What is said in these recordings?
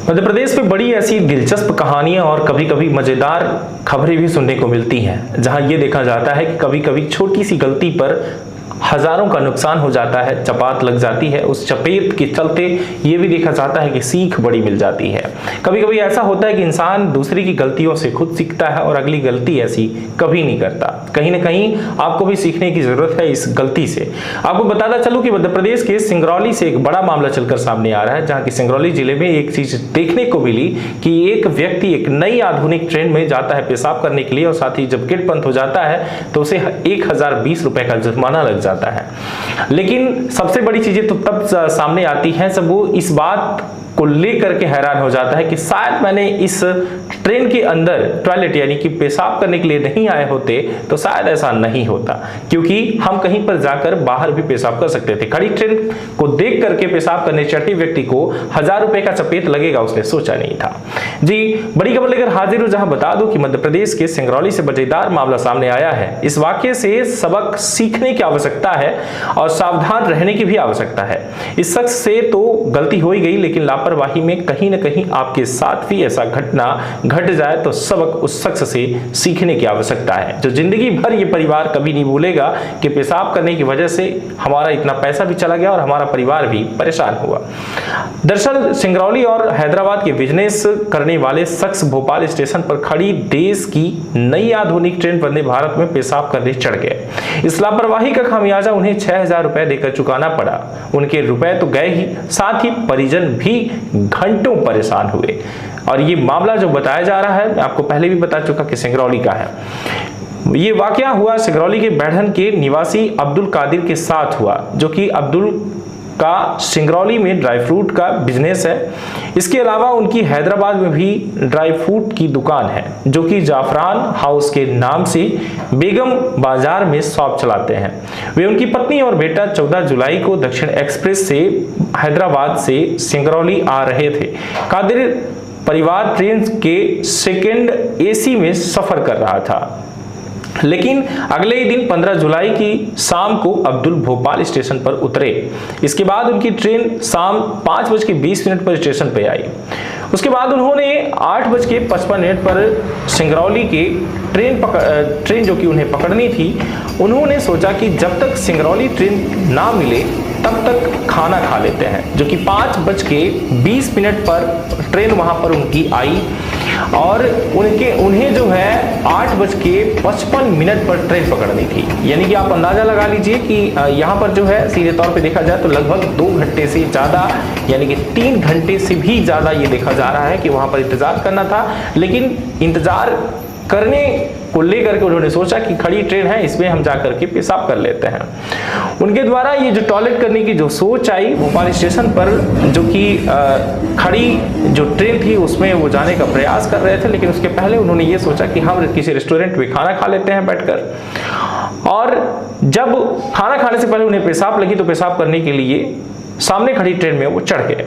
मध्य प्रदेश में बड़ी ऐसी दिलचस्प कहानियां और कभी कभी मजेदार खबरें भी सुनने को मिलती हैं, जहां ये देखा जाता है कि कभी कभी छोटी सी गलती पर हजारों का नुकसान हो जाता है, चपात लग जाती है। उस चपेट के चलते ये भी देखा जाता है कि सीख बड़ी मिल जाती है। कभी कभी ऐसा होता है कि इंसान दूसरे की गलतियों से खुद सीखता है और अगली गलती ऐसी कभी नहीं करता। कहीं ना कहीं आपको भी सीखने की जरूरत है इस गलती से। आपको बताता चलूं कि मध्य प्रदेश के सिंगरौली से एक बड़ा मामला चलकर सामने आ रहा है, जहां की सिंगरौली जिले में एक चीज देखने को मिली कि एक व्यक्ति एक नई आधुनिक ट्रेन में जाता है पेशाब करने के लिए, और साथ ही जब गेट बंद हो जाता है तो उसे 1020 रुपए का जुर्माना लग जाता है। लेकिन सबसे बड़ी चीजें तो तब सामने आती हैं जब वो इस बात को लेकर के हैरान हो जाता है कि शायद मैंने इस ट्रेन के अंदर टॉयलेट यानी कि पेशाब करने के लिए नहीं आए होते तो शायद ऐसा नहीं होता, क्योंकि हम कहीं पर जाकर बाहर भी पेशाब कर सकते थे। खड़ी ट्रेन को देख करके पेशाब करने चटे व्यक्ति को 1000 रुपए का चपेट लगेगा, उसने सोचा नहीं था। जी, बड़ी खबर लेकर हाजिर हूं, जहां बता दूं कि मध्य प्रदेश के सिंगरौली से मजेदार मामला सामने आया है। इस वाक्य से सबक सीखने की आवश्यकता है और सावधान रहने की भी आवश्यकता है। इस शख्स से तो गलती हो ही गई, लेकिन लापरवाही में कहीं ना कहीं आपके साथ भी ऐसा घटना घट जाए तो सबक उस शख्स से सीखने की आवश्यकता है, जो जिंदगी भर ये परिवार कभी नहीं भूलेगा कि पेशाब करने की वजह से हमारा इतना पैसा भी चला गया और हमारा परिवार भी परेशान हुआ। दरअसल सिंगरौली और हैदराबाद के बिजनेस करने वाले शख्स भोपाल स्टेशन पर खड़ी देश की नई आधुनिक ट्रेन वंदे भारत में पेशाब करने चढ़ गए। इस लापरवाही का खामियाजा उन्हें 6000 रुपए देकर चुकाना पड़ा। उनके रुपए तो गए ही, साथ ही परिजन भी घंटों परेशान हुए। और ये मामला जो बताया जा रहा है, मैं आपको पहले भी बता चुका कि सिंगरौली का है। ये वाकया हुआ सिंगरौली के बैढ़न के निवासी अब्दुल कादिर के साथ हुआ, जो कि अब्दुल का सिंगरौली में ड्राई फ्रूट का बिजनेस है। इसके अलावा उनकी हैदराबाद में भी ड्राई फ्रूट की दुकान है, जो कि जाफरान हाउस के नाम से बेगम बाजार में शॉप चलाते हैं। वे, उनकी पत्नी और बेटा 14 जुलाई को दक्षिण एक्सप्रेस से हैदराबाद से सिंगरौली आ रहे थे। कादिर परिवार ट्रेन के सेकेंड एसी में सफर कर रहा था, लेकिन अगले ही दिन 15 जुलाई की शाम को अब्दुल भोपाल स्टेशन पर उतरे। इसके बाद उनकी ट्रेन शाम 5:20 पर स्टेशन पर आई। उसके बाद उन्होंने 8:55 पर सिंगरौली के ट्रेन जो कि उन्हें पकड़नी थी, उन्होंने सोचा कि जब तक सिंगरौली ट्रेन ना मिले तब तक खाना खा लेते हैं, जो कि 5:20 पर ट्रेन वहां पर उनकी आई और उन्हें जो है 8:55 पर ट्रेन पकड़नी थी। यानी कि आप अंदाजा लगा लीजिए कि यहाँ पर जो है सीधे तौर पे देखा जाए तो लगभग 2 घंटे से ज़्यादा, यानी कि 3 घंटे से भी ज़्यादा ये देखा जा रहा है कि वहाँ पर इंतजार करना था। लेकिन इंतजार करने को लेकर के उन्होंने सोचा कि खड़ी ट्रेन है, इसमें हम जाकर के पेशाब कर लेते हैं। उनके द्वारा ये जो टॉयलेट करने की जो सोच आई भोपाल स्टेशन पर, जो कि खड़ी जो ट्रेन थी उसमें वो जाने का प्रयास कर रहे थे, लेकिन उसके पहले उन्होंने ये सोचा कि हम किसी रेस्टोरेंट में खाना खा लेते हैं बैठकर। और जब खाना खाने से पहले उन्हें पेशाब लगी तो पेशाब करने के लिए सामने खड़ी ट्रेन में वो चढ़ गए।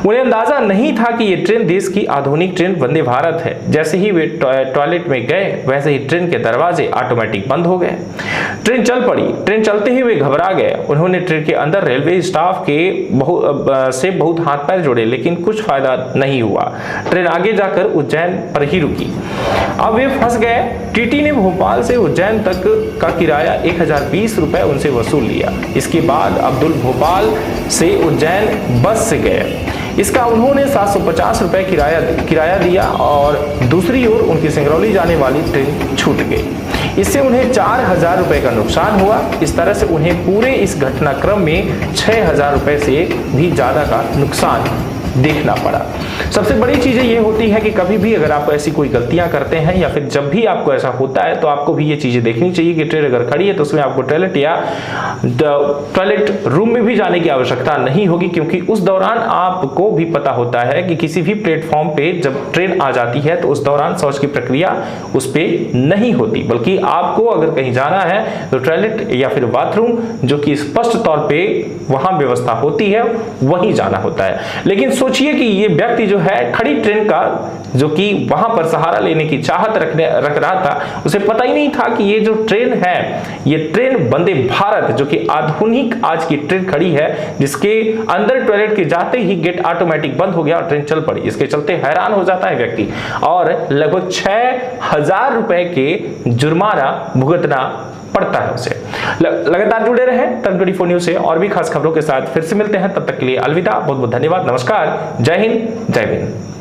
उन्हें अंदाजा नहीं था कि ये ट्रेन देश की आधुनिक ट्रेन वंदे भारत है। जैसे ही वे टॉयलेट में गए, वैसे ही ट्रेन के दरवाजे ऑटोमेटिक बंद हो गए। ट्रेन चल पड़ी। ट्रेन चलते ही वे घबरा गए। उन्होंने ट्रेन के अंदर रेलवे स्टाफ के बहुत हाथ पैर जोड़े, लेकिन कुछ फायदा नहीं हुआ। ट्रेन आगे जाकर उज्जैन पर ही रुकी। अब वे फंस गए। टीटी ने भोपाल से उज्जैन तक का किराया 1020 रुपए उनसे वसूल लिया। इसके बाद अब्दुल भोपाल से उज्जैन बस से गए। इसका उन्होंने 750 रुपए किराया दिया और दूसरी ओर उनकी सिंगरौली जाने वाली ट्रेन छूट गई। इससे उन्हें 4000 रुपए का नुकसान हुआ। इस तरह से उन्हें पूरे इस घटनाक्रम में 6000 रुपए से भी ज्यादा का नुकसान देखना पड़ा। सबसे बड़ी चीजें ये होती है कि कभी भी अगर आप ऐसी कोई गलतियां करते हैं या फिर जब भी आपको ऐसा होता है तो आपको भी ये चीजें देखनी चाहिए कि ट्रेन अगर खड़ी है तो उसमें आपको टॉयलेट या टॉयलेट रूम में भी जाने की आवश्यकता नहीं होगी, क्योंकि उस दौरान आपको भी पता होता है कि किसी भी प्लेटफॉर्म पे जब ट्रेन आ जाती है तो उस दौरान शौच की प्रक्रिया उस पर नहीं होती, बल्कि आपको अगर कहीं जाना है तो टॉयलेट या फिर बाथरूम जो कि स्पष्ट तौर पर वहां व्यवस्था होती है वहीं जाना होता है। लेकिन सोचिए कि ये व्यक्ति जो है खड़ी ट्रेन का जो कि वहां पर सहारा लेने की चाहत रख रहा था, उसे पता ही नहीं था कि ये जो ट्रेन है, ये ट्रेन वंदे भारत जो कि आधुनिक आज की ट्रेन खड़ी है, जिसके अंदर टॉयलेट के जाते ही गेट ऑटोमेटिक बंद हो गया और ट्रेन चल पड़ी। इसके चलते हैरान हो जाता है व्यक्ति और लगभग 6,000 रुपए के जुर्माना भुगतना पड़ता है उसे। लगातार जुड़े रहे टन 24 न्यूज से और भी खास खबरों के साथ फिर से मिलते हैं, तब तक के लिए अलविदा, बहुत बहुत धन्यवाद, नमस्कार, जय हिंद, जय भीम।